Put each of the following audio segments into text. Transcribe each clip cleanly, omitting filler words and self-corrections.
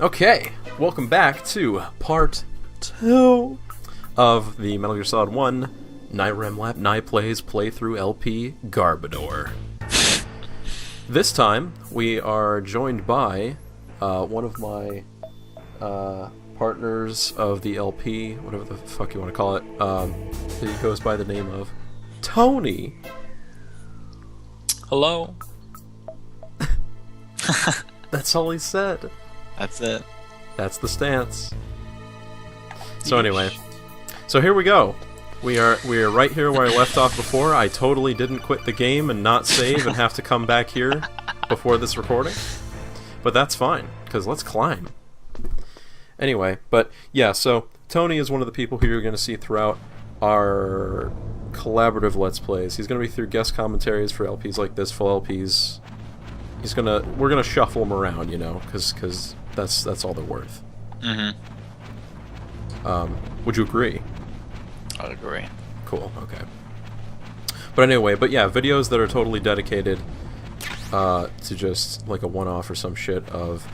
Okay, welcome back to part 2 of the Metal Gear Solid 1 NIREM Lab NIPlays playthrough LP Garbodor. This time, we are joined by one of my partners of the LP, whatever the fuck you want to call it. He goes by the name of Tony. Hello. That's all he said. That's it. That's the stance. So anyway, so here we go. We are right here where I left off before. I totally didn't quit the game and not save and have to come back here before this recording. But that's fine, because let's climb. Anyway, but yeah, so Tony is one of the people who you're going to see throughout our collaborative Let's Plays. He's going to be through guest commentaries for LPs like this, full LPs. We're gonna shuffle them around, you know, because that's all they're worth. Mm-hmm. Would you agree? I'd agree. Cool. Okay. But anyway, yeah, videos that are totally dedicated to just like a one-off or some shit of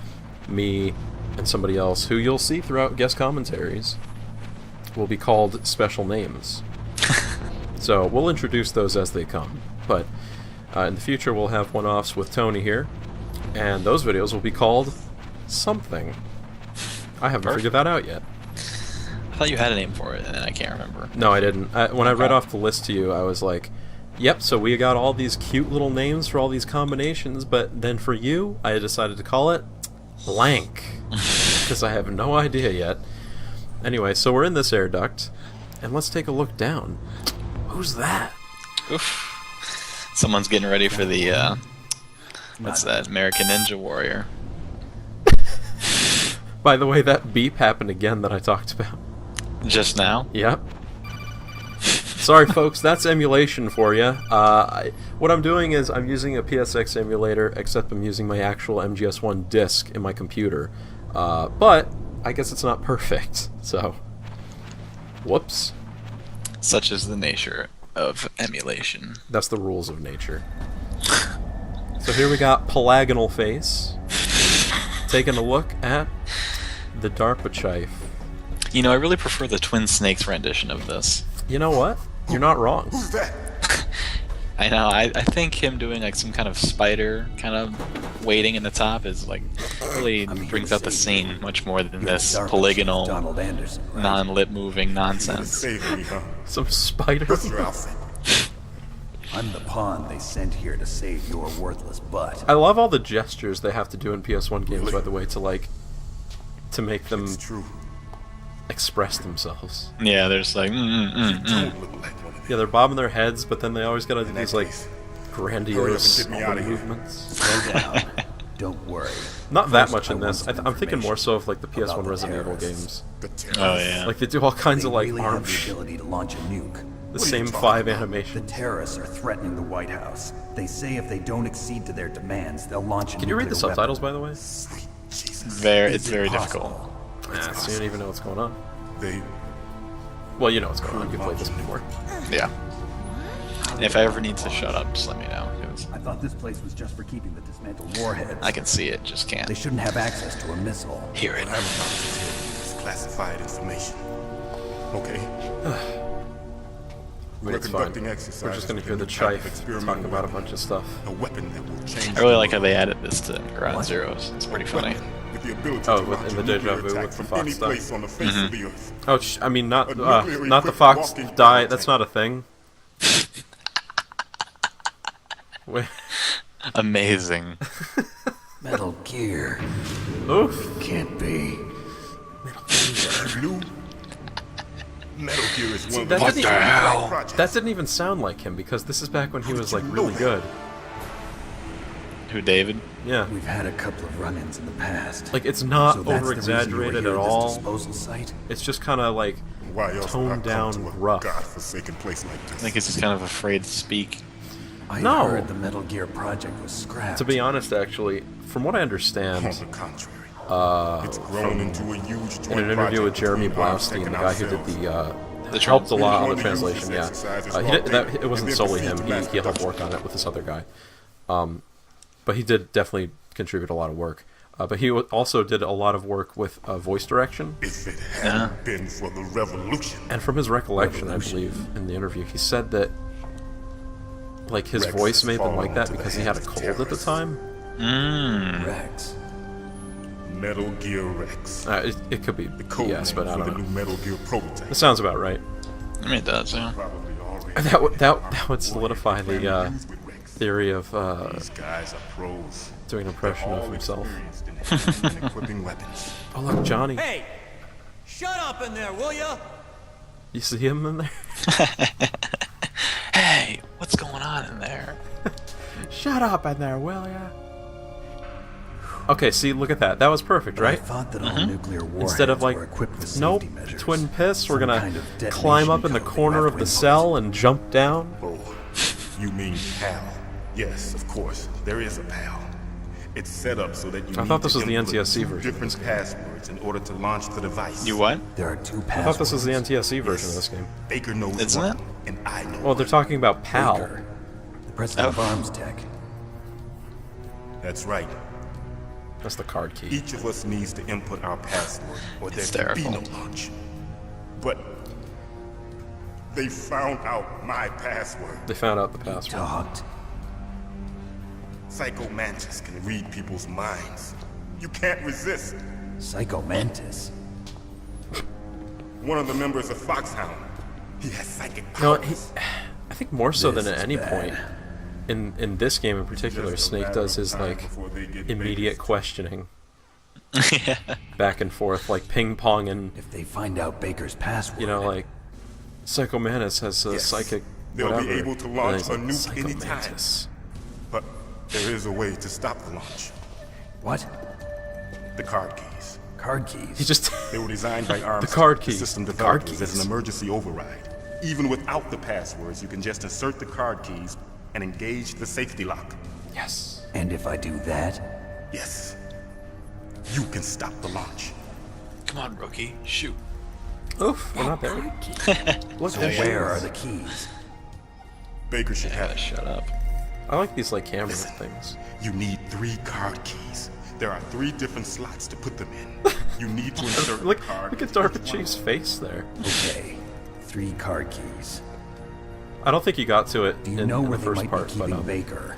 me and somebody else who you'll see throughout guest commentaries will be called special names. So we'll introduce those as they come, but in the future we'll have one-offs with Tony here, and those videos will be called something. I haven't figured that out yet. I thought you had a name for it, and I can't remember. No, I didn't. When I read off the list to you, I was like, yep, so we got all these cute little names for all these combinations, but then for you, I decided to call it blank, because I have no idea yet. Anyway, so we're in this air duct, and let's take a look down. Who's that? Oof. Someone's getting ready for the, what's that, American Ninja Warrior. By the way, that beep happened again that I talked about. Just now? Yep. Sorry, folks, that's emulation for you. What I'm doing is I'm using a PSX emulator, except I'm using my actual MGS1 disc in my computer. But I guess it's not perfect, so... Whoops. Such is the nature of emulation. That's the rules of nature. So here we got Pelagonal Face, taking a look at the DARPA Chief. You know, I really prefer the Twin Snakes rendition of this. You know what? You're not wrong. Who's that? I know, I think him doing like some kind of spider kind of waiting in the top is like really brings out the scene much more than this polygonal, non-lip moving nonsense. Save me, huh? Some spider. What's your outfit? I'm the pawn they sent here to save your worthless butt. I love all the gestures they have to do in PS1 games, by the way, to make them It's true. express themselves. Yeah, there's like, Don't look like one of them. Yeah, they're bobbing their heads, but then they always gotta do these like grandiose Hurry up and get me outta here. movements. Slow down. Don't worry. Not that First, much in I want this. some I'm thinking more so of like the information PS1 about the Resident Evil terrorists. games. The terrorists. oh yeah. Like they do all kinds They of like really arm have the ability to launch a nuke. the What are you same talking 5 about? The animations. terrorists are threatening the White House. They say if they don't accede to their demands, they'll launch a Can you read the nuclear subtitles, weapon. by the way? Sweet Jesus. It's Is it very possible? difficult. Nah, so you don't even know what's going on. They Well, you know what's going on. You played this before. Yeah. If I ever need to shut up, just let me know, because I thought this place was just for keeping the dismantled warheads. I can see it, just can't They shouldn't have access to a missile. hear it. what I'm about to tell you is classified information. Okay? I mean, it's fine. conducting exercises We're just gonna hear with the a new type of Chief experimental talking about a weapon. bunch of stuff. A weapon that will change I really the like how world. they added this to Ground Zeroes. It's pretty funny. With the ability Oh, to with- launch in a the nuclear deja vu attack with the from Fox any stuff? place on the face of the earth. Oh, I mean, not A not the nuclear-equipped Fox walking die. prototype. That's not a thing. Wait. Amazing. Metal Gear. Oof. Can't be. Blue Metal Gear is one of that the didn't most even- important projects. That didn't even sound like him, because this is back when he was like really good. Who, David? Yeah. We've had a couple of run-ins in the past. Like, it's not So that's the over reason you were exaggerated here at this all. disposal site? It's just kind of like Why else would I toned come down to a rough. godforsaken place like I this? think he's just kind of afraid to speak. I No. heard the Metal Gear project was scrapped. To be honest, actually, from what I On understand, the contrary, it's grown into a huge joint in an interview with project Jeremy between arms Blaustein, the taking guy who did ourselves. the helped a lot on the We wanted to use translation. this Yeah, exercise as he raw did, data it wasn't and then solely proceed him. to He mass helped production. work on it with this other guy, but he did definitely contribute a lot of work. But he also did a lot of work with voice direction. If it hadn't been for the revolution. And from his recollection, I believe, in the interview, he said that like his Rex voice has made them fallen like that into the because he had a hands of cold at the terrorists. time. Rex. Metal Gear Rex. It could be The code yes, name but I for don't the know. new Metal Gear prototype. It sounds about right. I mean, it does, yeah. Probably already That would solidify the used with Rex. theory of These guys are pros. doing an impression They're of all himself. experienced in handling and equipping weapons. Oh look, Johnny! Hey! Shut up in there, will ya? You see him in there? Hey, what's going on in there? Shut up in there, will ya? Okay, see, look at that. That was perfect, I right? thought that all nuclear warheads Instead of like, were equipped with nope, safety measures. twin piss, we're Some gonna kind of climb up in the detonation corner code of the they cell and jump down. Oh, you mean PAL? Yes, of course. There is a PAL. It's set up so that you I thought need this to was the input NTSC two version of different passwords in order to launch the device. You what? There are two I passwords. thought this was the NTSC version of this game. Baker knows Isn't one, it? and I know Well, they're one. talking about PAL. Baker, the president of Arms Tech. That's right. That's the card key. Each of us needs to input our password, or there can be no Hysterical. launch. But they found out my password. They found out the password. Talked. Psycho Mantis can read people's minds. You can't resist. Psycho Mantis. One of the members of Foxhound. He has psychic No, powers. I think more so than This at is any bad. point in this game in particular, Just a Snake matter does of his time like before they get immediate Baker's- questioning Yeah. back and forth, like ping pong, and If they find out Baker's password, you know, like Psycho Mantis has a Yes. psychic. They'll be whatever. able to And launch he's a like, nuke Psycho anytime. Mantis. But there is a way to stop the launch. what? The card keys. Card keys. He just They were designed by Arms. card the keys. system The card developers as keys. an emergency override. Even without the passwords, you can just insert the card keys and engage the safety lock. yes. And if I do that, Yes. You can stop the launch. Come on, rookie, shoot. Oof, we're not there. Look, so there she where is. are the keys? Baker should have Gotta shut up. I like these like camera Listen. things. You need 3 card keys. There are 3 different slots to put them in. You need to insert Look, the card. look at into DARPA each one. Chief's face there. Okay, 3 card keys. I don't think you got to it Do you in, know in where the they first might part, be but keeping Baker?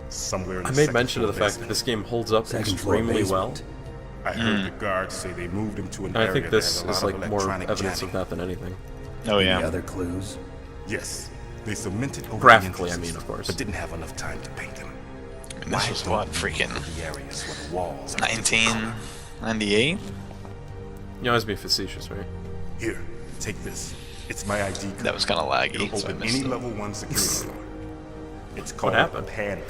Somewhere in I the made second mention of the floor fact that basement. this game holds up Second floor extremely well. basement. I heard the guards say they moved him to an And I area think that this has a is lot like of more electronic evidence jamming. of that than anything. Oh Any yeah. other clues? Yes, they cemented over Graphically, the I mean, entrances, of course. but didn't have enough time to paint them. I mean, this was what, freaking The areas where the walls are 1998? You always be facetious, right? Here, take this. It's my ID card. That was kind of laggy, It'll so I open missed any it. level 1 security door. It's called happened? a PAN card.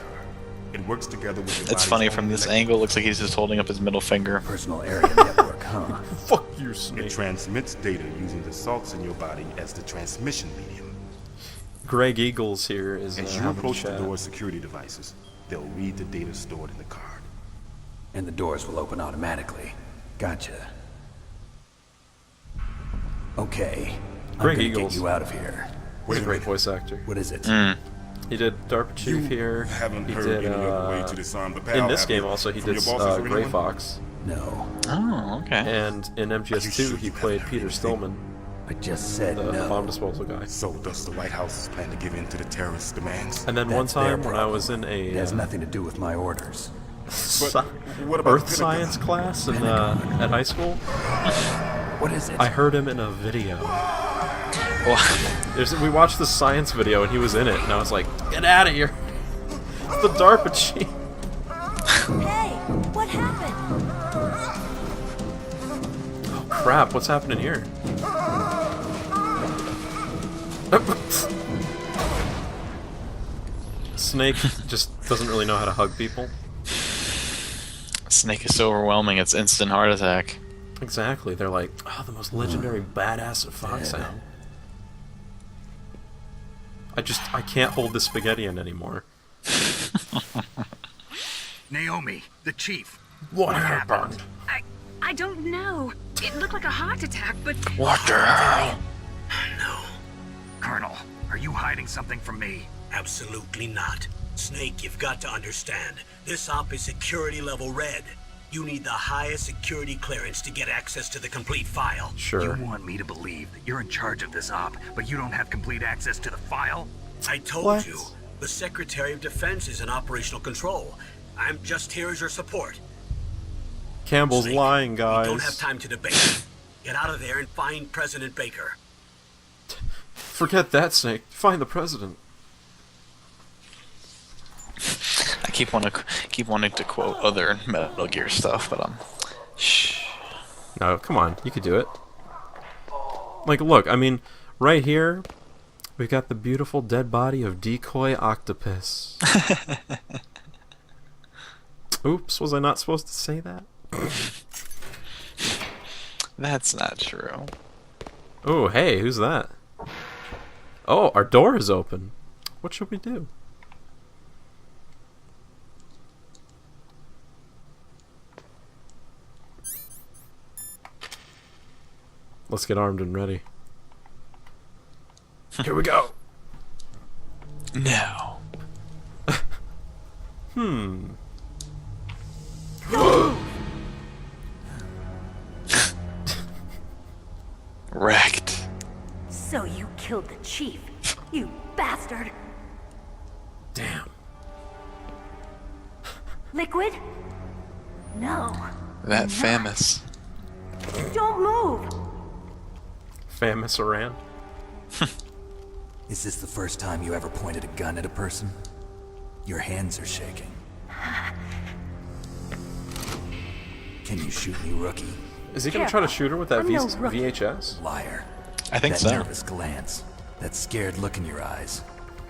It works together with your It's body's funny own from this electric- angle. Looks like he's just holding up his middle finger. Personal area network, huh? Fuck you, It Snake. transmits data using the salts in your body as the transmission medium. Greg Eagles here is As you having a approach the chat. door's security devices, they'll read the data stored in the card. And the doors will open automatically. Gotcha. Okay. Greg I'm gonna Eagles. get you out of here. He's a Wait a great minute. voice actor. What is it? He did DARPA Chief here. haven't He heard did any other way to disarm the PAL, in this have game you? also he From did your bosses or Gray anyone? Fox, No. Oh, okay. and in Are you MGS2 sure he you played haven't heard Peter anything? Stillman, I just said the no. bomb disposal guy. So does the White House plan to give in to the terrorists' demands? And then That's one their time when I problem. was in It a has nothing to do with my orders. what about Earth the science Pentagon? class in, at high school, What is it? I heard him in a video. Well, We watched the science video and he was in it, and I was like, "Get out of here!" It's the DARPA chief. Hey, what happened? Oh crap! What's happening here? Snake just doesn't really know how to hug people. Snake is so overwhelming. It's instant heart attack. Exactly. They're like, oh, the most legendary badass of Foxhound. I can't hold this spaghetti in anymore. Naomi, the chief. What happened? I don't know. It looked like a heart attack, but What the hell? Colonel, are you hiding something from me? Absolutely not. Snake, you've got to understand. This op is security level red. You need the highest security clearance to get access to the complete file. Sure. You want me to believe that you're in charge of this op, but you don't have complete access to the file? I told you, the Secretary of Defense is in operational control. I'm just here as your support. Campbell's Snake, lying, we don't have guys. time to debate. Get out of there and find President Baker. Forget that, Snake. Find the president. I keep wanting to quote other Metal Gear stuff, but shh. No, come on. You could do it. Like, look, I mean, right here, we got the beautiful dead body of Decoy Octopus. Oops, was I not supposed to say that? That's not true. Oh, hey, who's that? Oh, our door is open. What should we do? Let's get armed and ready. Here we go. No. Wrecked. So you killed the chief, you bastard. Damn. Liquid? No. That famous. Don't move. Famous Iran. Is this the first time you ever pointed a gun at a person? Your hands are shaking. Can you shoot me, rookie? Is he gonna try to shoot her with that I'm no rookie. VHS? Liar. I think that so. nervous glance. That scared look in your eyes.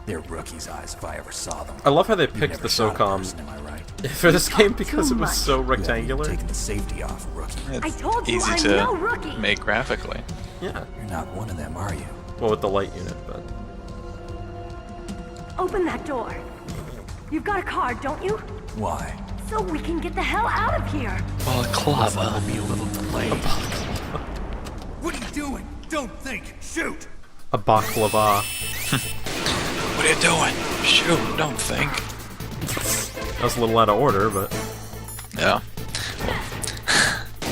They're rookie's eyes if I ever saw them. I love how they You picked never the shot a SOCOM person, am I right? for this game because it too was much. so You haven't even rectangular. taken the safety off, rookie. It's I told you easy I'm to no rookie. make graphically. Yeah. You're not one of them, are you? Well, with the light unit, but Open that door. You've got a card, don't you? Why? So we can get the hell out of here. Balaclava. Be a little delayed. What are you doing? Don't think. Shoot! a baklava. What are you doing? Shoot, don't think. That was a little out of order, but Yeah.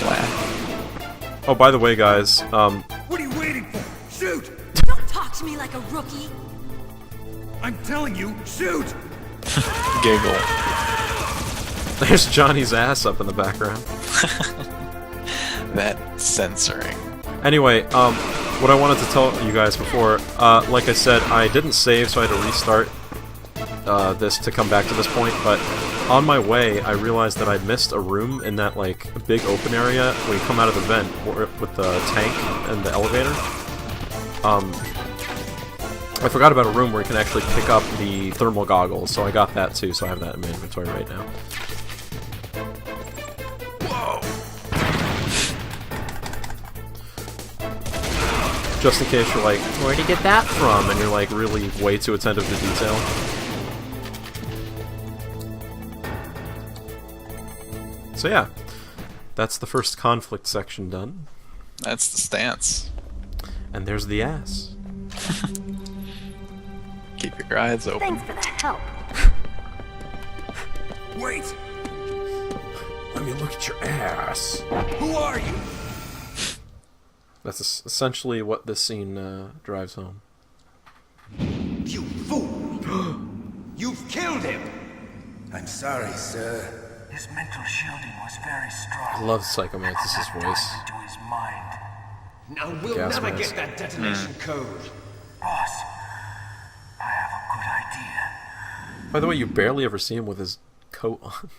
Well, oh, by the way, guys, What are you waiting for? Shoot! Don't talk to me like a rookie. I'm telling you, shoot! giggle. there's Johnny's ass up in the background. That censoring. Anyway, what I wanted to tell you guys before, like I said, I didn't save, so I had to restart this to come back to this point, but on my way, I realized that I'd missed a room in that, like, big open area when you come out of the vent with the tank and the elevator. I forgot about a room where you can actually pick up the thermal goggles, so I got that too, so I have that in my inventory right now. Just in case you're like, where'd you get that from? And you're like really way too attentive to detail. So yeah, that's the first conflict section done. That's the stance. And there's the ass. Keep your eyes open. Thanks for the help. Wait! Let me look at your ass. Who are you? That's essentially what this scene drives home. You fool! You've killed him! I'm sorry, sir. His mental shielding was very I strong. love Psycho Mantis's voice. Into his mind. Now we'll Gas never mask. get that detonation code. Boss, I have a good idea. By the way, you barely ever see him with his coat on.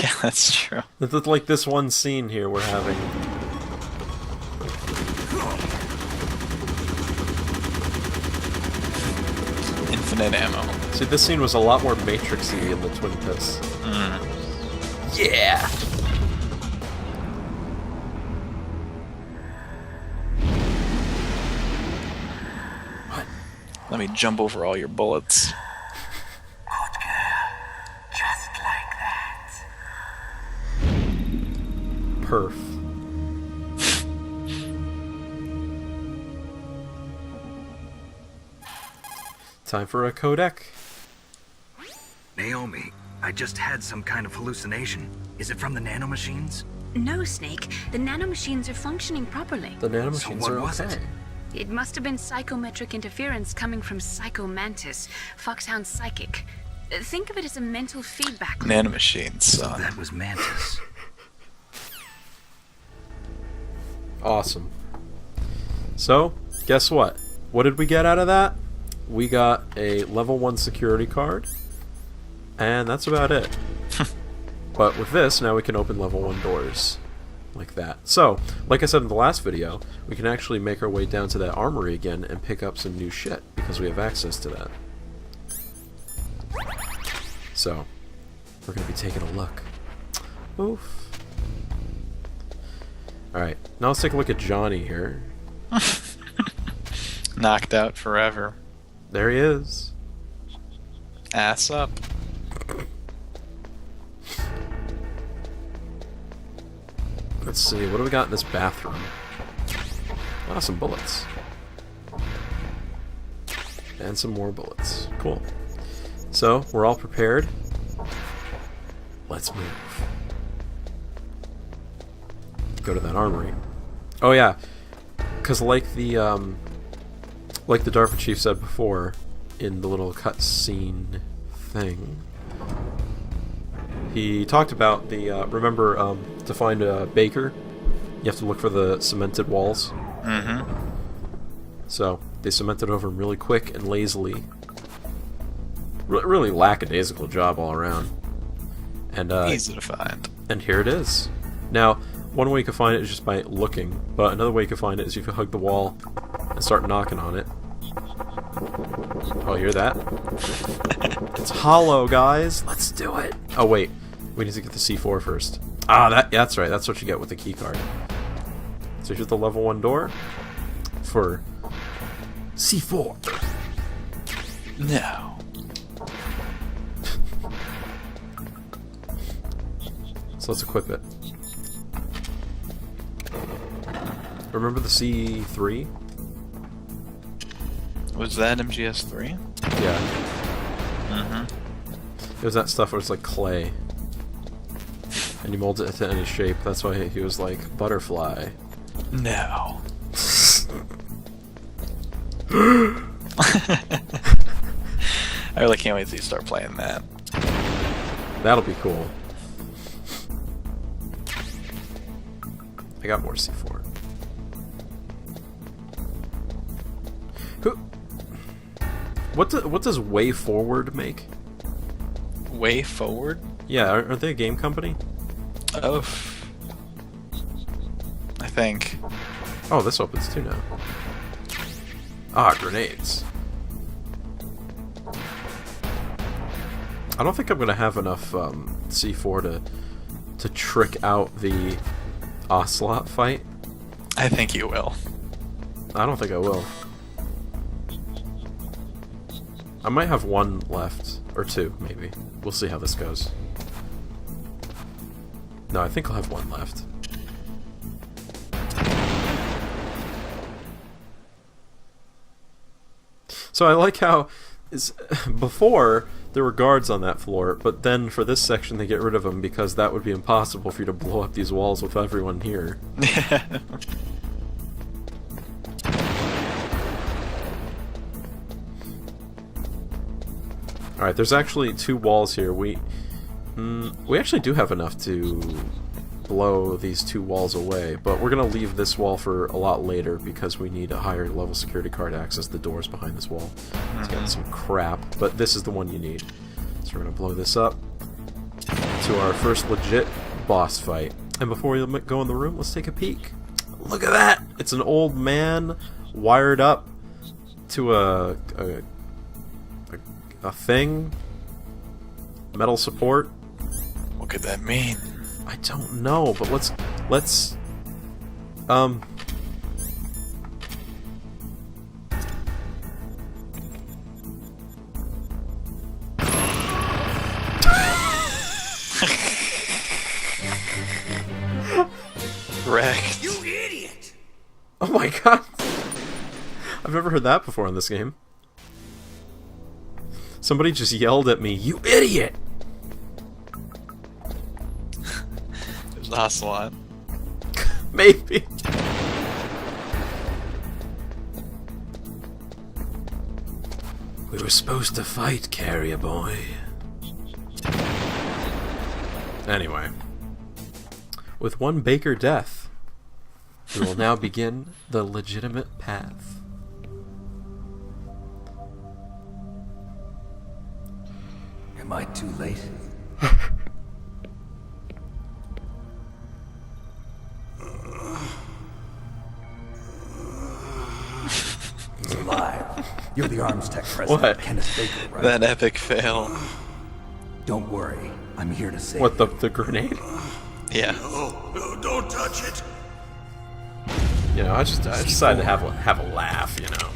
Yeah, that's true. It's like this one scene here we're having. Infinite ammo. See, this scene was a lot more Matrixy in the Twin Piss. Yeah! Let me jump over all your bullets. Good girl. Just like that. Perf. Time for a codec. Naomi, I just had some kind of hallucination. Is it from the nanomachines? No, Snake. The nanomachines are functioning properly. The nanomachines So what are was okay. it? It must have been psychometric interference coming from Psycho Mantis, Foxhound's psychic. Think of it as a mental feedback. Nanomachines, So son. that was Mantis. Awesome. So, guess what? What did we get out of that? We got a level 1 security card, and that's about it. But with this, now we can open level 1 doors. Like that. So, like I said in the last video, we can actually make our way down to that armory again and pick up some new shit, because we have access to that. So, we're going to be taking a look. Oof. Alright, now let's take a look at Johnny here. Knocked out forever. There he is. Ass up. Let's see, what do we got in this bathroom? Ah, some bullets. And some more bullets. Cool. So, we're all prepared. Let's move. Go to that armory. Oh yeah, because like the DARPA chief said before in the little cutscene thing, he talked about the remember to find a baker, you have to look for the cemented walls. Mm-hmm. So they cemented over them really quick and lazily. Really lackadaisical job all around. And Easy to find. and here it is. Now, one way you can find it is just by looking, but another way you can find it is you can hug the wall and start knocking on it. Oh, hear that? It's hollow, guys. Let's do it. Oh wait, we need to get the C4 first. Ah, that's right. That's what you get with the key card. So here's the level 1 door for C4. No. So let's equip it. Remember the C3? Was that MGS3? Yeah. Mm-hmm. It was that stuff where it's like clay. And you mold it into any shape. That's why he was like, butterfly. No. I really can't wait till you start playing that. That'll be cool. I got more C4. Who? What does Way Forward make? Way Forward? Yeah, aren't they a game company? Oh. I think. Oh, this opens too now. Ah, grenades. I don't think I'm gonna have enough C4 to trick out the Ocelot fight. I think you will. I don't think I will. I might have one left, or two, maybe. We'll see how this goes. No, I think I'll have one left. So I like how before there were guards on that floor, but then for this section they get rid of them because that would be impossible for you to blow up these walls with everyone here. Alright, there's actually 2 walls here. We actually do have enough to blow these 2 walls away, but we're going to leave this wall for a lot later because we need a higher level security card to access the doors behind this wall. It's got some crap, but this is the one you need. So we're going to blow this up to our first legit boss fight. And before we go in the room, let's take a peek. Look at that! It's an old man wired up to a thing. Metal support. What could that mean? I don't know, but let's Wrecked. You idiot! Oh my god. I've never heard that before in this game. Somebody just yelled at me, "You idiot!" There's the Ocelot. Maybe. We were supposed to fight, carrier boy. Anyway. With one Baker death, we will now begin the legitimate path. Am I too late? He's alive. You're the arms tech president, What? Kenneth Baker, right? That epic fail. Don't worry. I'm here to save What, the grenade? Yeah. No, don't touch it. You know, I decided to have a laugh, you know.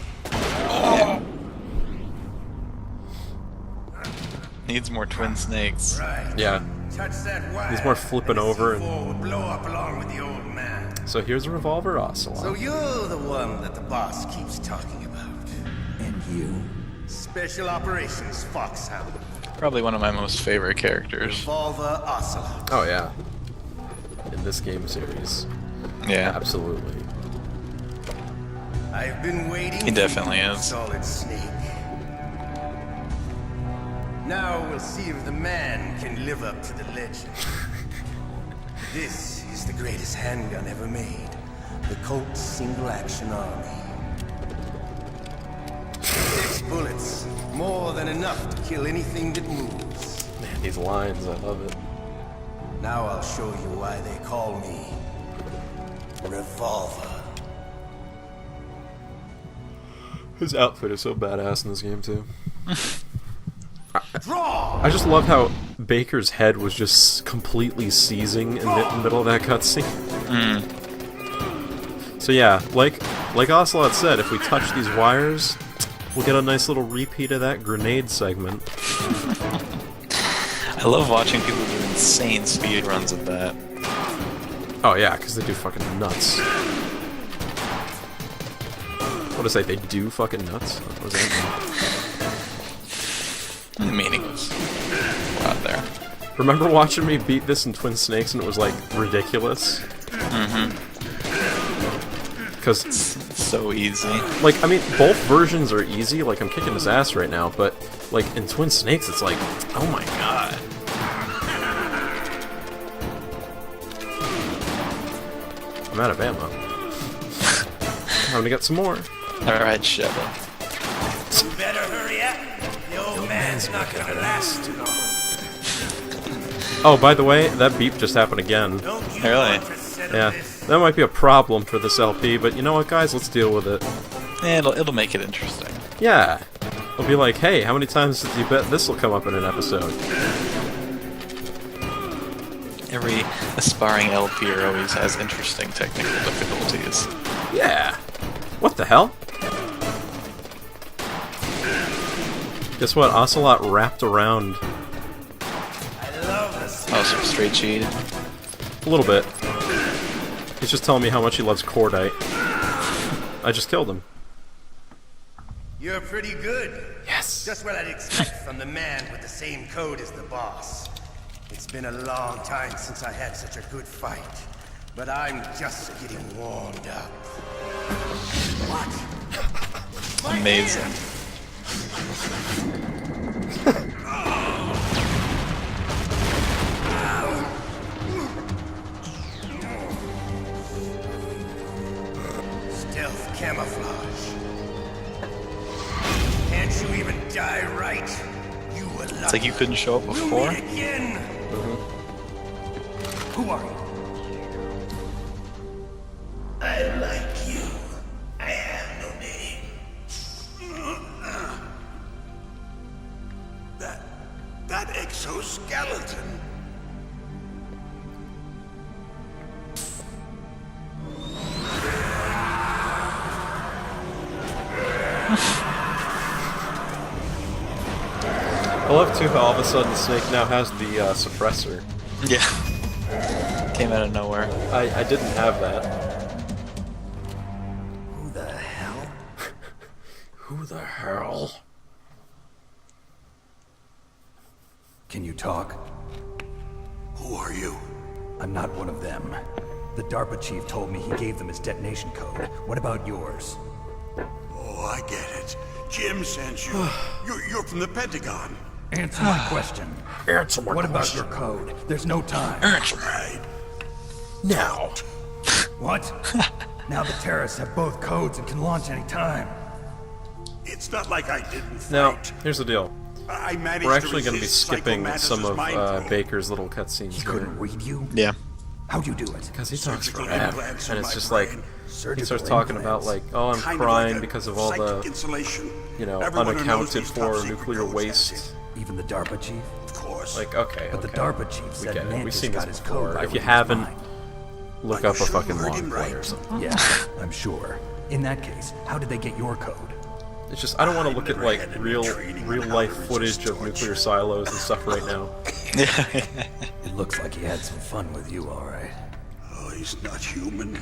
Needs more twin snakes. Right. Yeah. Touch that wire. He's more flipping over and... Will blow up along with the old man. So here's Revolver Ocelot. So you're the one that the boss keeps talking about. And you? Special Operations Foxhound. Probably one of my most favorite characters. Revolver Ocelot. Oh, yeah. In this game series. Yeah. Absolutely. I've been waiting. He definitely is. Solid Snake. Now we'll see if the man can live up to the legend. This is the greatest handgun ever made. The Colt Single Action Army. 6 bullets, more than enough to kill anything that moves. Man, these lines, I love it. Now I'll show you why they call me Revolver. His outfit is so badass in this game, too. Draw! I just love how Baker's head was just completely seizing in the middle of that cutscene. So yeah, like Ocelot said, if we touch these wires, we'll get a nice little repeat of that grenade segment. I love watching people do insane speed runs of that. Oh yeah, because they do fucking nuts. What did I say? They do fucking nuts? What was that mean? Meaningless. Out there. Remember watching me beat this in Twin Snakes and it was like ridiculous? Because so easy. like, I mean, both versions are easy, like, I'm kicking his ass right now, but, like, in Twin Snakes, it's like, oh my god. I'm out of ammo. I'm gonna get some more. Alright, Sheva. You better hurry up. The old man's not gonna last too long. Oh, by the way, that beep just happened again. Don't you Really? want to settle Yeah, this? that might be a problem for this LP, but you know what, guys? Let's deal with it. Yeah, it'll make it interesting. Yeah. We'll be like, hey, how many times did you bet this will come up in an episode? Every aspiring LPer always has interesting technical difficulties. Yeah. What the hell? Guess what? Ocelot wrapped around I love this. Oh, so straight cheat. a little bit. He's just telling me how much he loves cordite. I just killed him. You're pretty good. Yes. Just what I'd expect from the man with the same code as the boss. It's been a long time since I had such a good fight, but I'm just getting warmed up. What? My Amazing. hand! Stealth camouflage. Can't you even die right? You were lucky. It's like you couldn't show up We'll before. meet again. Who are you? I like you. I have no name. That exoskeleton. I love too how all of a sudden Snake now has the suppressor. Yeah. Came out of nowhere. I didn't have that. Who the hell? Who the hell? Can you talk? Who are you? I'm not one of them. The DARPA chief told me he gave them his detonation code. What about yours? Oh, I get it. Jim sent you. You're from the Pentagon. Answer my question. Answer my What about question. your code? There's no time. Right. Now. What? Now the terrorists have both codes and can launch any time. It's not like I didn't fight. Now, here's the deal. I managed We're actually to going to be resist skipping Psycho some of Mantis's mind probe. Baker's little cutscenes He here. couldn't read you? Yeah. How'd you do it? Because he talks Surgical forever. implants And in it's my just brain. like, he Surgical starts talking about implants. like, oh, I'm Kind of crying like a because of all the, psychic insulation. you know, Everyone who knows unaccounted these top for secret nuclear codes waste. has it. Even the DARPA chief? Of course. Like, okay, But okay. the DARPA chief We said get it. We've Mantis seen got this his code. before. right If you in his haven't, mind. look I'm up a sure you fucking heard long him play or right. something. Yeah, I'm sure. In that case, how did they get your code? It's just, I don't want to look at never like had any real training on life how to resist footage of torture. nuclear silos and stuff right now. It looks like he had some fun with you, all right. Oh, he's not human.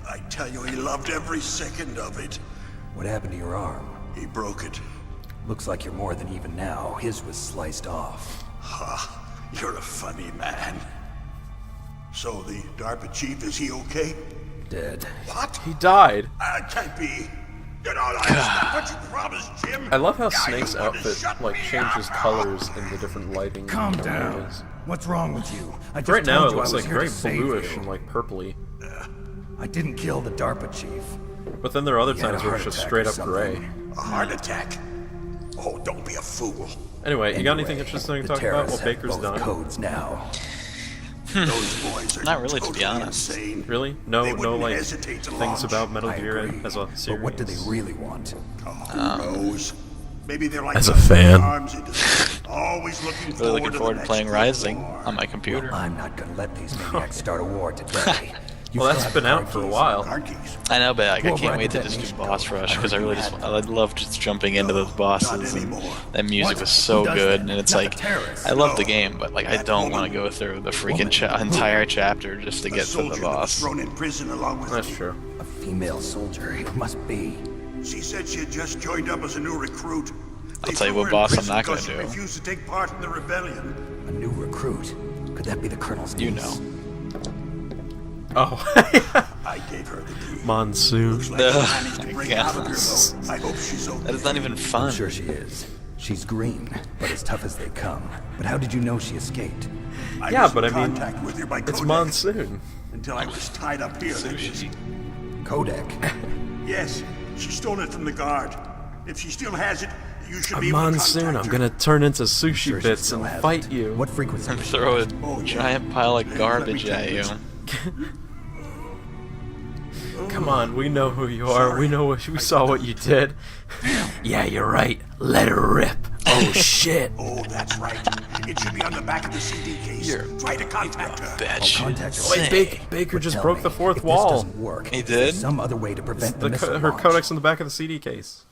I tell you, he loved every second of it. What happened to your arm? He broke it. Looks like you're more than even now. His was sliced off. Ha! You're a funny man. So the DARPA chief, is he okay? Dead. What? He died. Can't be. You know, that's not what you promised, Jim. I love how Yeah, you Snake's wanted to outfit shut like me changes up. colors in the different lighting. Calm down. areas. What's wrong with you? I just Right now told it you I looks was like here very to save bluish you. and like purpley. I didn't kill the DARPA chief. But then there are other He had a times where it's heart just attack straight or up gray. something. A heart attack? Oh, don't be a fool. Anyway, you got anything Anyway, interesting to the talk about terrorists what have Baker's both done? codes now. Those boys are Not really, to be totally honest. insane. Really? No, They no, wouldn't like hesitate to things launch. about Metal I Gear agree. as a series. But what do they really want? Oh, who knows? Maybe they're like As a the fan. arms industry, always looking Really looking forward to the playing next Rising war. on my computer. I'm not gonna let these maniacs start a war today. You Well, still that's have been the out card for a keys. while. Card keys. I know, but like, I Well, can't right, wait to that just do nation boss code. rush I because I heard you really just had I love just jumping into those bosses and anymore. that music What? was so Who does good that? and it's Not the like terrorists. I love the No. game but like I That don't want woman. to go through the freaking Woman? entire chapter just to A get to soldier the that was boss. thrown in prison along with That's me. true. A female soldier. It must be. She said she had just joined up as a new recruit. They I'll tell you threw what her in boss I'm prison not gonna because she do. refused to take part in the rebellion. A new recruit. Could that be the colonel's You niece? know. Oh, I gave her the key. Monsoon. Looks like she managed to break out of here, Yes. though. I hope she's okay. That is not even I'm fun. sure she is. She's green, but as tough as they come. But how did you know she escaped? I Yeah, was but in I mean, contact with her by it's codec Monsoon. until I was tied up here. like this. Sushi. Kodak. Yes, she stole it from the guard. If she still has it, you should I'm be able to Monsoon. contact I'm her. gonna turn into sushi Sure she bits still and has fight it. you. What frequency? And was she throw a on? Oh, yeah. giant pile of Let me garbage tell at you you. this. Come on, we know who you are. We know we saw what you did. Yeah, you're right. Let her rip. Oh shit. Oh, that's right. It should be on the back of the CD case. Try to contact her. Bitch. Contact her. Wait, Baker just Tell broke me, the fourth if wall. This doesn't work. He is there did? some other way to prevent the missile Her launch? codec's on the back of the CD case.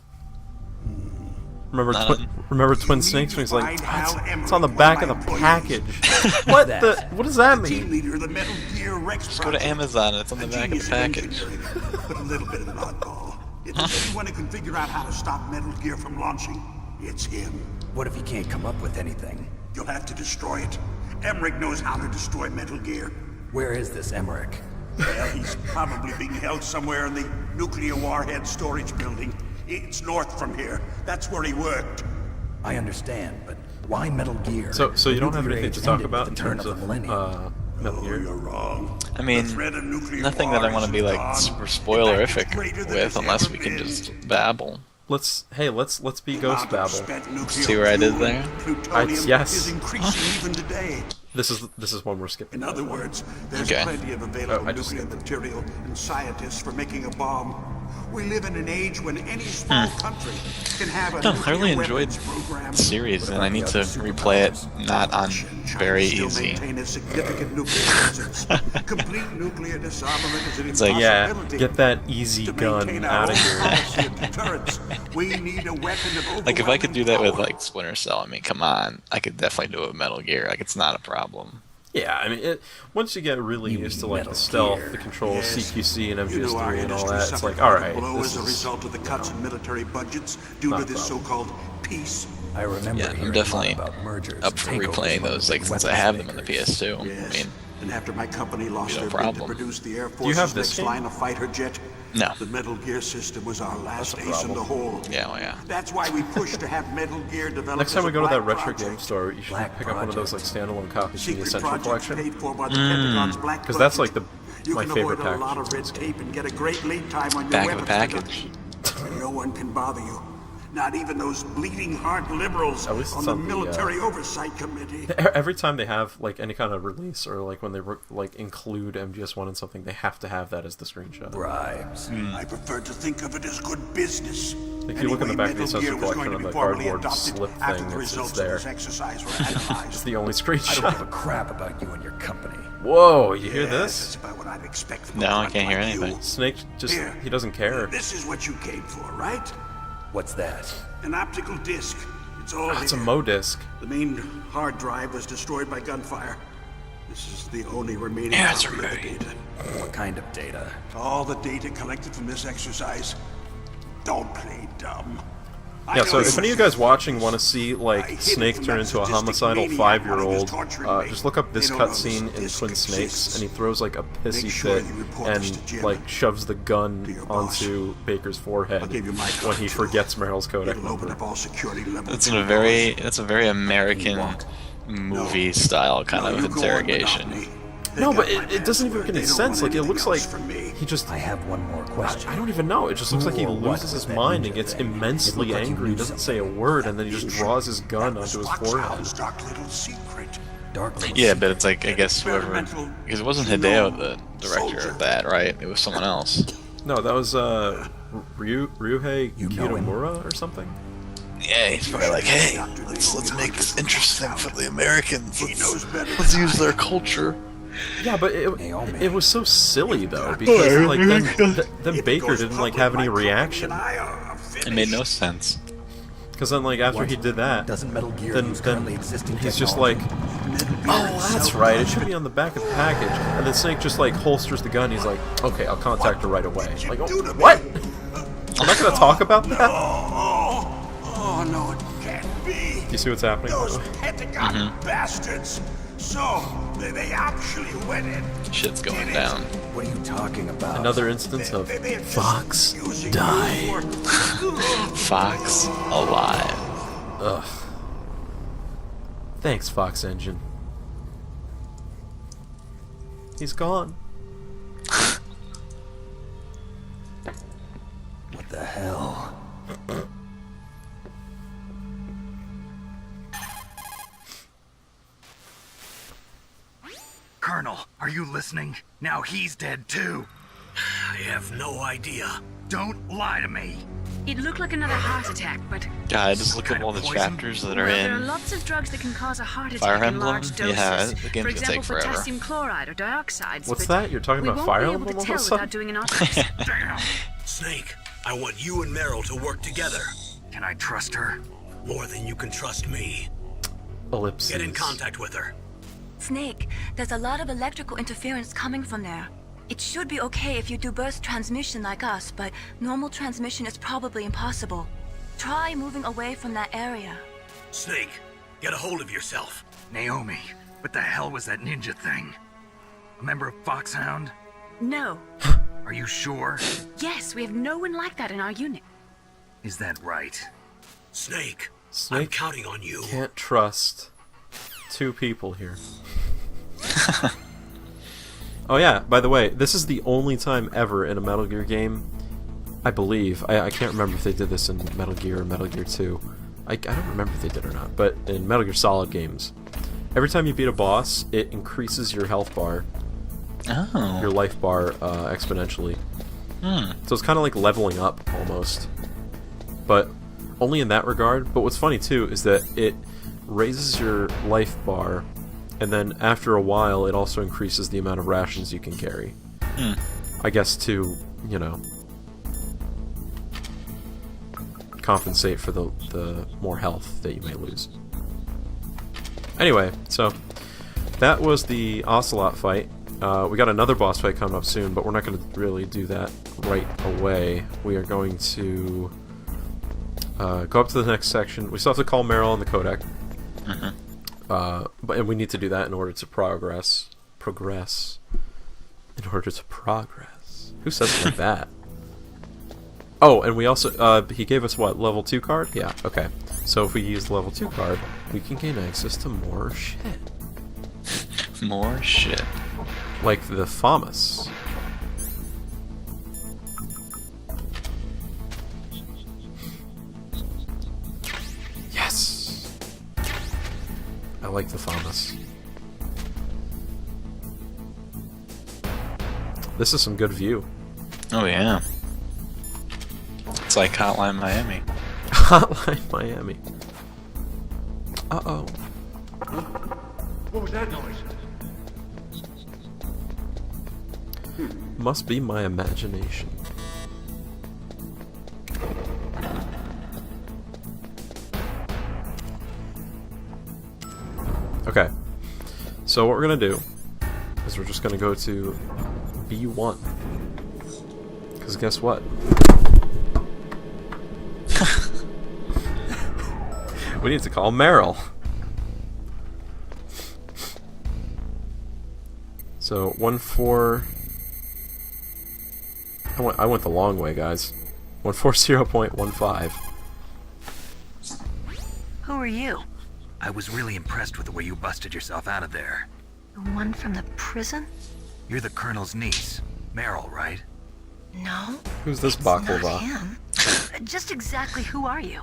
Remember, None. remember Twin You Snakes need when he's to like, find Hal it's on the Emmerich, back one of of the my package. What the? What does that Team mean? leader of the Metal Gear Rex Just go to project. Amazon, it's on the A back of the genius in package. engineering, but a little bit of an oddball. If there's anyone who can figure out how to stop Metal Gear from launching, it's him. What if he can't come up with anything? You'll have to destroy it. Emmerich knows how to destroy Metal Gear. Where is this Emmerich? Well, he's probably being held somewhere in the nuclear warhead storage building. It's north from here. That's where he worked. I understand, but why Metal Gear? So you The don't have nuclear anything to age talk ended about with in the turn terms of the of millennium. Metal Oh, Gear? you're wrong. I mean, The threat of nuclear nothing that I war want to be isn't like gone. super In fact, spoilerific it's greater than with it's unless ever we can been. just babble. Let's be The Ghost amount of Babble. spent nuclear See what I did fuel there? and plutonium yes. is increasing even today. This is one we're skipping. In other words, there's Okay. plenty of available I just nuclear skipped it. material and scientists for making a bomb. We live in an age when any small country can have a No, I nuclear really enjoyed weapons program. the series, and I need to replay it not on very China still easy. maintain a significant nuclear presence. Complete nuclear disarmament is an It's like, yeah, impossibility. Get that easy To gun maintain our out of own here. policy of deterrence, we need a weapon of Like if I could do that with overwhelming like Splinter Cell, I mean, come on, I could definitely do it with Metal Gear. Like it's not a problem. Yeah, I mean, once you get really You used to mean like Metal the stealth, Gear. the controls, Yes. CQC, and You know, our MGS3 and all industry that, it's suffered like, quite all a right, blow this as a is result of the cuts in military budgets due not to a this problem. so-called peace I remember Yeah, I'm hearing definitely a lot about mergers up and for takeovers replaying among those, the like, since I weapons have them on the makers. PS2. I Yes. mean, And after my company lost no their bid to problem. produce the Air you have Force's this next game? line of fighter jet, No. the Metal Gear system was our last That's a ace in the problem. hole. Yeah, well, yeah. That's why we pushed to have Metal Gear developed Next time as we a go to that black retro project. game store, you should Black pick up one of those like project. standalone copies from the Secret Essential projects Collection. paid for by the Pentagon's black Because that's like budget. the You my can favorite avoid a lot package. of red tape and get a great lead time on your Back of a weapons package. production. No one can bother you. Not even those bleeding heart liberals At least on it's the on the, Military Oversight Committee. Every time they have like any kind of release or like when they like include MGS1 in something, they have to have that as the screenshot. Bribes. I prefer to think of it as good business. If you look in the back of the Metal Gear Essential was going Collection to on be the formally cardboard adopted slip after thing, the it's results there. of this exercise were It's analyzed. the only I don't give screenshot. a crap about you and your company. Whoa, you hear Yes, this? that's about what I'd expect from No, a I grunt can't hear like you. anything. Snake just, Here. he doesn't care. This is what you came for, right? What's that? An optical disc. It's all It's a here. MoDisc. The main hard drive was destroyed by gunfire. This is the only remaining Answer copy of the me. data. What kind of data? All the data collected from this exercise. Don't play dumb. I Yeah, know so if any of you guys watching want to I see hid like it Snake from turn that into a sadistic homicidal maniac while he 5-year-old, was torturing me. just look up this They don't know cutscene this in disc Twin Snakes, exists. and he throws like a pissy Make sure fit you report this to and Jim. like shoves the To gun your boss. onto Baker's forehead I'll give you my when he card, too. forgets Merrill's codec It'll open number. up all security levels. That's a very American movie style kind of interrogation. No, but it doesn't even make any sense. Like, it looks like he just... I have one more question. I don't even know. It just looks like he Who or what loses his was that mind ninja and gets thing? It immensely looked like he angry. knew He doesn't say a word, and then he just draws his gun onto his forehead. Dark little secret. Dark little Yeah, but it's like, I guess whoever... Because it wasn't Hideo the director of that, right? It was someone else. No, that was Ryuhei You know him. Kitamura or something? Yeah, he's probably like, hey, let's make this interesting for the Americans. He knows better Let's than use I their do. culture. Yeah, but Naomi. it was so silly though, because like then Baker didn't like have any reaction. It made no sense. Because then like after he did that, Doesn't Metal Gear then use currently existing he's just technology? like, oh, that's right, it should be on the back of the package. And then Snake just like holsters the gun. He's like, okay, I'll contact her right away. Like, oh, what? I'm not gonna talk about that. Oh, no, it can't be. Do you see what's happening? Those Pentagon bastards. So, they actually went in. Shit's going down. What are you talking about? Another instance of They have just Fox using die. you for- Fox alive. Ugh. Thanks, Fox Engine. He's gone. What the hell? Colonel, are you listening? Now he's dead too. I have no idea. Don't lie to me. It looked like another heart attack, but God, just look at all the chapters that are well, there are in. lots of drugs that can cause a heart Fire attack in Emblem? large doses. Yeah, the game's For gonna example, take forever. potassium chloride or dioxides. What's but that? You're talking we about won't Fire be able Emblem to all of tell a sudden? without doing an autopsy. Damn. Snake, I want you and Meryl to work together. Can I trust her? More than you can trust me. Ellipses. Get in contact with her. Snake, there's a lot of electrical interference coming from there. It should be okay if you do burst transmission like us, but normal transmission is probably impossible. Try moving away from that area. Snake, get a hold of yourself. Naomi, what the hell was that ninja thing? A member of Foxhound? No. Are you sure? Yes, we have no one like that in our unit. Is that right? Snake, I'm Snake counting on you. can't trust two people here. Oh yeah, by the way, this is the only time ever in a Metal Gear game, I believe, I can't remember if they did this in Metal Gear or Metal Gear 2. I don't remember if they did or not, but in Metal Gear Solid games, every time you beat a boss, it increases your health bar, Oh. your life bar, exponentially. So it's kind of like leveling up, almost. But only in that regard. But what's funny, too, is that it raises your life bar, and then after a while, it also increases the amount of rations you can carry. I guess to, you know, compensate for the more health that you may lose. Anyway, so that was the Ocelot fight. We got another boss fight coming up soon, but we're not going to really do that right away. We are going to Go up to the next section. We still have to call Meryl on the codec. And we need to do that in order to progress. In order to progress. Who says it like that? Oh, and we also, he gave us what, level 2 card? Yeah, okay. So if we use the level 2 card, we can gain access to more shit. More shit. Like the FAMAS. Yes! I like the FAMAS. This is some good view. Oh yeah. It's like Hotline Miami. Hotline Miami. Uh-oh. What was that noise? Must be my imagination. Okay. So what we're gonna do is we're just gonna go to B1. Because guess what? We need to call Meryl. So 1-4. I went the long way, guys. 140.15. Who are you? I was really impressed with the way you busted yourself out of there. The one from the prison? You're the Colonel's niece, Meryl, right? No. Who's this it's baklava? Not him. Just exactly who are you?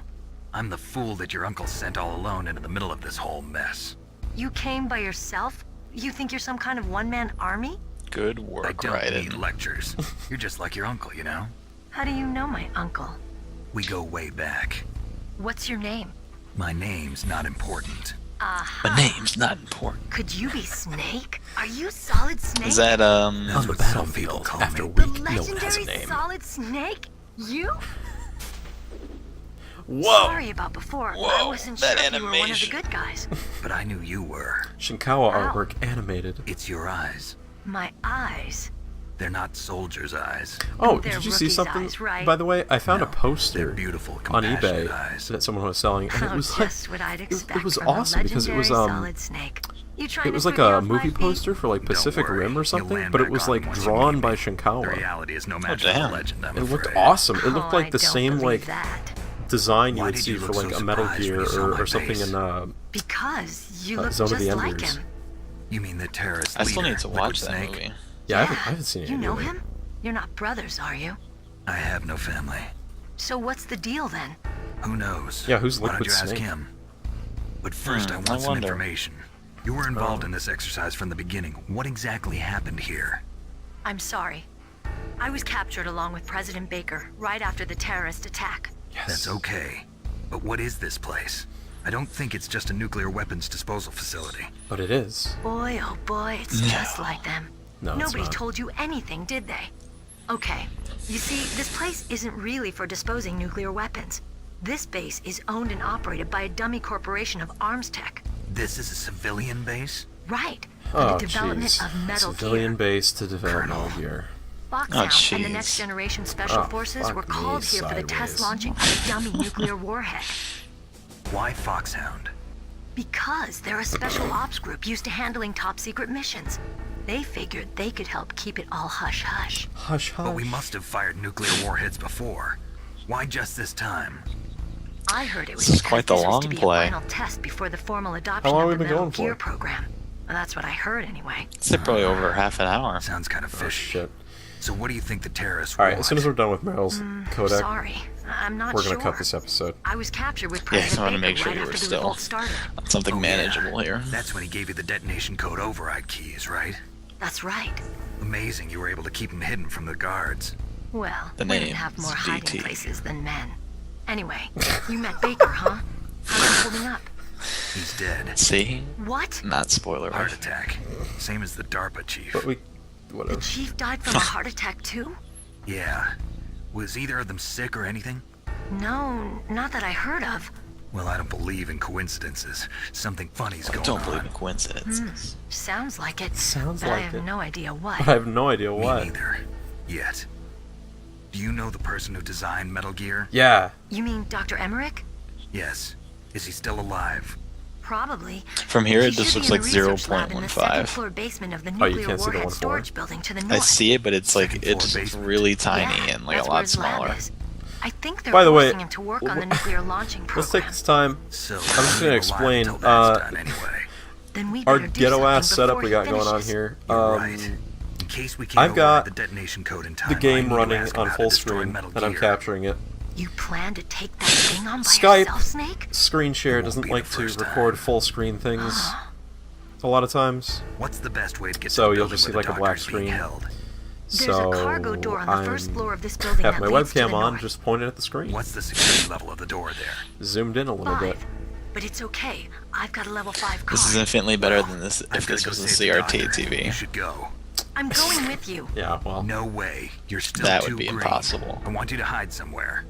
I'm the fool that your uncle sent all alone into the middle of this whole mess. You came by yourself? You think you're some kind of one-man army? Good work, I don't Raiden. need lectures. You're just like your uncle, you know? How do you know my uncle? We go way back. What's your name? My name's not important. The name's not important. Could you be Snake? Are you Solid Snake? Is that, That's what some people call after me. the week, no one has a legendary name. Solid Snake? You? Whoa! Sorry about before. Whoa, I wasn't sure that if you were one of the animation. good guys. But I knew you were. Shinkawa Wow. artwork animated. It's your eyes. My eyes. They're not soldiers' eyes. Oh, They're did you see rookie's something? eyes, right? By the way, I found No, a poster they're beautiful, on compassionate eBay eyes. that someone was selling, and it Oh, was like just what I'd expect it was from the awesome because it was legendary Solid Snake. You trying it was to like throw me a off movie my feet? poster for like Pacific Don't worry, Rim or you'll something, land but it back was on like them once you drawn meet by me. Shinkawa. The reality is no match for damn. the legend, I'm It looked afraid. awesome. It looked Oh, like the I don't same believe like that. design you Why would did see you for look like so a Metal surprised when Gear you saw my or something face? in Because you look Zone of just the like Enders. him. You mean the terrorist I still leader, need to Liquid watch that Snake? movie. Yeah, I haven't seen it You know either. him? You're not brothers, are you? I have no family. So what's the deal then? Who knows? Yeah, who's Why don't Liquid you ask Snake? him? But first, I want some wonder. information. You were involved in this exercise from the beginning. What exactly happened here? I'm sorry. I was captured along with President Baker right after the terrorist attack. That's okay. But what is this place? I don't think it's just a nuclear weapons disposal facility. But it is. Boy, oh boy, it's just like them. No, it's Nobody not. told you anything, did they? Okay, you see, this place isn't really for disposing nuclear weapons. This base is owned and operated by a dummy corporation of arms tech. This is a civilian base? Right, for Oh, the development jeez. of Metal Civilian Gear. base to develop Colonel. Metal Gear. Foxhound and the jeez. Next Generation Special Oh, Forces fuck were me called here for the test sideways. launching of a dummy nuclear warhead. Why Foxhound? Because they're a special ops group used to handling top secret missions. They figured they could help keep it all hush-hush. Hush, hush. But we must have fired nuclear warheads before. Why just this time? I heard it was This is because quite the this was long to be play. a final test before the formal adoption long of have the we been Metal going for? Gear program. Well, that's what I heard anyway. It's probably over half an hour. Sounds kind of Oh, fishy. shit. So what do you think the terrorists Alright, want? as soon as we're done with Meryl's codec, Sorry, I'm not we're sure. gonna cut this episode. I was captured with Yeah, I just President wanted to Baker make sure right you were after the still revolt started. on something Oh, yeah. manageable here. That's when he gave you the detonation code override keys, right? That's right. Amazing you were able to keep them hidden from the guards. Well, The women name have more is hiding DT. places than men. Anyway, you met Baker, huh? How's he holding up? He's dead. See? What? Not spoiler. Heart attack. Same as the DARPA chief. But we... The whatever. chief died from a heart attack too? Yeah. Was either of them sick or anything? No, not that I heard of. Well, I don't believe in coincidences. Something funny's I going don't on. believe in coincidences. Sounds like it. Sounds but like I have it. no idea what. I have no idea Me what. neither. Yet. Do you know the person who designed Metal Gear? Yeah. You mean Dr. Emmerich? Yes. Is he still alive? Probably. From here, He it just should looks be in like the research lab in the second 0.15. floor basement of the Oh, you nuclear can't see the warhead 1.4? storage building to the north. I see it, but it's like Second floor it's basement. really tiny Yeah, and like that's a where lot his lab smaller. is. I think they're By the way, forcing him to work on the nuclear launching program. Let's take this time. So, I'm just gonna alive explain. until that's done anyway. Then we Our better do ghetto ass something setup before we he got going on finishes. here. You're right. In case we can't I've got override the detonation code in time, the I game need to running ask him on how to full destroy screen, Metal and I'm Gear. capturing it. You plan to take that thing on by Skype yourself, Snake? screen share It won't doesn't be like the to first record time. full screen things a lot of times, What's the best way to get so to the you'll building just see where like the a black doctor is being screen. held? There's So a cargo door on the first floor of this building have that my leads to webcam the on, north. just pointed at the screen. What's the security level of the door there? Zoomed in a little bit. 5. But it's okay. I've got a level 5 car. This is infinitely better than this I've if gotta this go was a save the CRT doctor. You TV. should go. I'm going with you. Yeah, well, No way. You're still That too would be green. impossible. I want you to hide somewhere.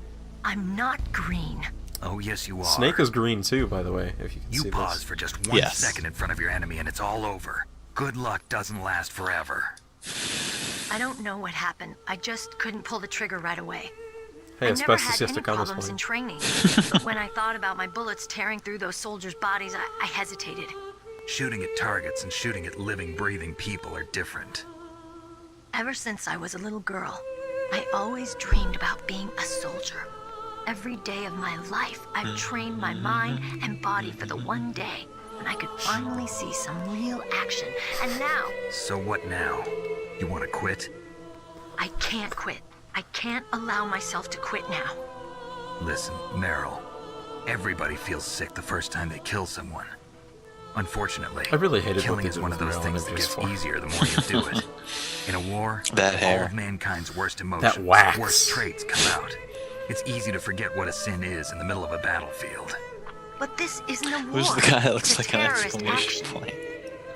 I'm not green. Oh, yes, you are. Snake is green too, by the way, if you can You see pause this. for just 1 Yes. second in front of your enemy and it's all over. Good luck doesn't last forever. I don't know what happened. I just couldn't pull the trigger right away. Hey, I it's never best had to any stick on this problems in one. training. But when I thought about my bullets tearing through those soldiers' bodies, I hesitated. Shooting at targets and shooting at living, breathing people are different. Ever since I was a little girl, I always dreamed about being a soldier. Every day of my life, I've trained my mind and body for the one day when I could finally see some real action. And now, So what now? You want to quit? I can't quit. I can't allow myself to quit now. Listen, Meryl. Everybody feels sick the first time they kill someone. Unfortunately, I really hated what killing they is did one with of those Meryl things in that Abuse gets 4. easier the more you do it. In a war, That all hair. of mankind's worst emotions, wax. worst traits come out. It's easy to forget what a sin is in the middle of a battlefield. But this isn't a war. Who's the guy that looks It's a like an terrorist exclamation action. point?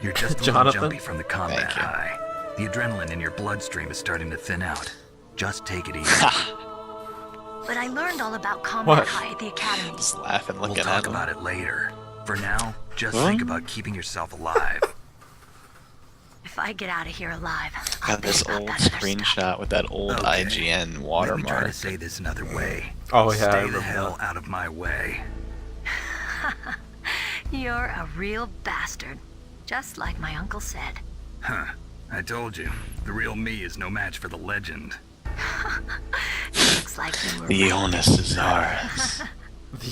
You're just a little Jonathan? jumpy from the combat Thank you. high. The adrenaline in your bloodstream is starting to thin out. Just take it easy. But I learned all about combat What? high at the academy. Just laughing, We'll looking talk at him. about it later. For now, just Huh? think about keeping yourself alive. If I get out of here alive, I'll Got this think about old that other screenshot with that old Okay. IGN Let me try watermark. to say this another way. Oh, yeah, I Stay the remember hell that. out of my way. stuff. You're a real bastard. Just like my uncle said. Huh. I told you. The real me is no match for the legend. Looks like you were The right. onus is ours.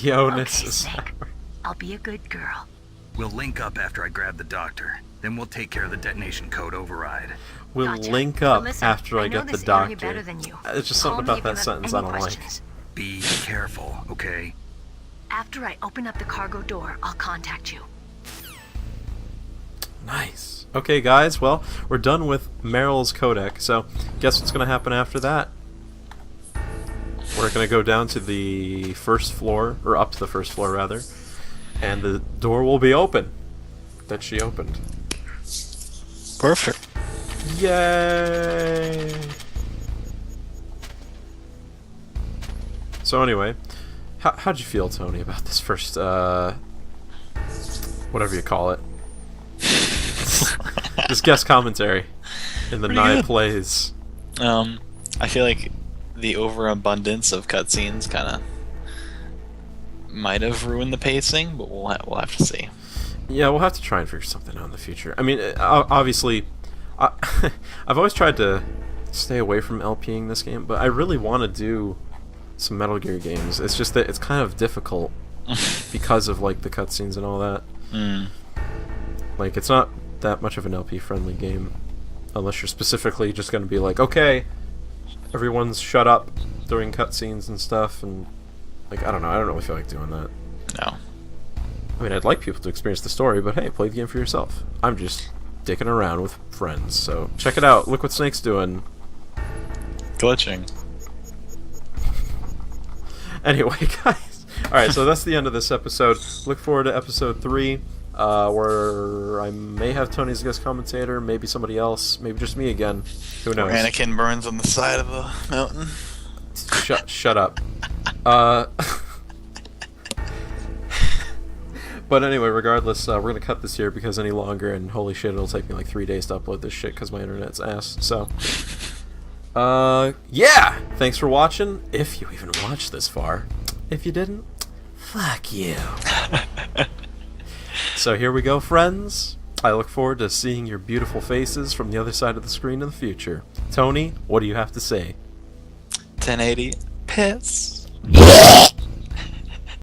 The onus Okay, is Snake. I'll be a good girl. We'll link up after I grab the doctor. Then we'll take care of the detonation code override. We'll Gotcha. link But up listen, after I know get the this area doctor. better than you. It's just Call something me about if that you have sentence any I don't like. questions. Be careful, okay? After I open up the cargo door, I'll contact you. Nice. Okay, guys, well, we're done with Meryl's codec, so guess what's going to happen after that? We're going to go down to the first floor, or up to the first floor, rather, and the door will be open that she opened. Perfect. Yay! So anyway, how'd you feel, Tony, about this first, whatever you call it? This guest commentary in the Pretty Nye good. Plays. I feel like the overabundance of cutscenes kind of might have ruined the pacing, but we'll have to see. Yeah, we'll have to try and figure something out in the future. I mean, obviously, I've always tried to stay away from LPing this game, but I really want to do some Metal Gear games. It's just that it's kind of difficult because of like the cutscenes and all that. Mm. Like, it's not that much of an LP-friendly game, unless you're specifically just going to be like, okay, everyone's shut up during cutscenes and stuff, and like, I don't know, I don't really feel like doing that. No. I mean, I'd like people to experience the story, but hey, play the game for yourself. I'm just dicking around with friends, so check it out. Look what Snake's doing. Glitching. Anyway, guys. Alright, so that's the end of this episode. Look forward to episode 3, where I may have Tony as a guest commentator, maybe somebody else, maybe just me again. Who knows? Anakin burns on the side of the mountain. Shut up. But anyway, regardless, we're going to cut this here because any longer, and holy shit, it'll take me like 3 days to upload this shit because my internet's ass. So, Yeah! Thanks for watching, if you even watched this far. If you didn't, fuck you. So here we go, friends. I look forward to seeing your beautiful faces from the other side of the screen in the future. Tony, what do you have to say? 1080 piss.